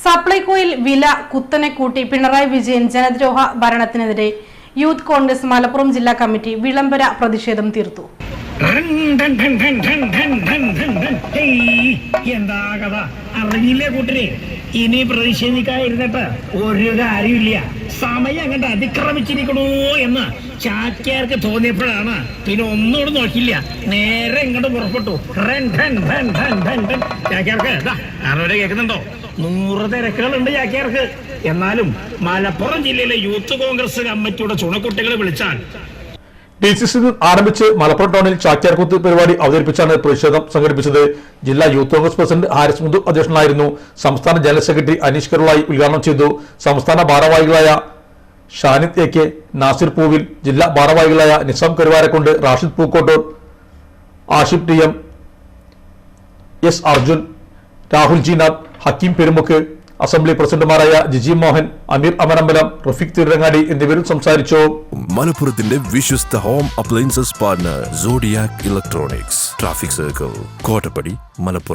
സപ്ലൈകോയിൽ വില കുത്തനെ കൂട്ടി പിണറായി വിജയൻ ജനദ്രോഹ ഭരണത്തിനെതിരെ യൂത്ത് കോൺഗ്രസ് മലപ്പുറം ജില്ലാ കമ്മിറ്റി വിളംബര പ്രതിഷേധം തീർത്തു. എന്താ കഥ അറിഞ്ഞില്ലേ കൂട്ടരെ? ഇനി പ്രതിഷേധിക്കാതിരുന്നിട്ട് ഒരു കാര്യമില്ല. സമയം അങ്ങോട്ട് അതിക്രമിച്ചിരിക്കണോ എന്ന് ചാക്യാർക്ക് തോന്നിയപ്പോഴാണ് പിന്നെ ഒന്നുകൂടെ നോക്കില്ല, നേരെ ഇങ്ങോട്ട് പുറപ്പെട്ടു. ചാക്യാർക്ക് ആരോടെ കേൾക്കുന്നുണ്ടോ? 100 തിരക്കുകളുണ്ട് ചാക്യാർക്ക്. എന്നാലും മലപ്പുറം ജില്ലയിലെ യൂത്ത് കോൺഗ്രസ് കമ്മിറ്റിയുടെ ചുണക്കുട്ടികളെ വിളിച്ചാൽ DCC ആരംഭിച്ച് മലപ്പുറം ടൗണിൽ ചാക്യാർകൂത്ത് പരിപാടി അവതരിപ്പിച്ചാണ് പ്രതിഷേധം സംഘടിപ്പിച്ചത്. ജില്ലാ യൂത്ത് കോൺഗ്രസ് പ്രസിഡന്റ് ഹാരിസ് മുന്തു അധ്യക്ഷനായിരുന്നു. സംസ്ഥാന ജനറൽ സെക്രട്ടറി അനീഷ് കരുളായി ഉദ്ഘാടനം ചെയ്തു. സംസ്ഥാന ഭാരവാഹികളായ ഷാനിദ് AK, നാസിർ പൂവിൽ, ജില്ലാ ഭാരവാഹികളായ Nizam Karuvarakundu, Rashid Pookkottur, Ashif TM, S Arjun, Rahul Jinath, Hakkim Perumukku, assembly പ്രസിഡന്റുമാരായ ജിജി മോഹൻ, അമീർ അമരമ്പലം, റഫീഖ് തിരുരങ്ങാടി എന്നിവരും സംസാരിച്ചു. മലപ്പുറത്തിന്റെ വിശ്വസ്ത home appliances partner Zodiac electronics, traffic circle, Kottappadi, Malappuram.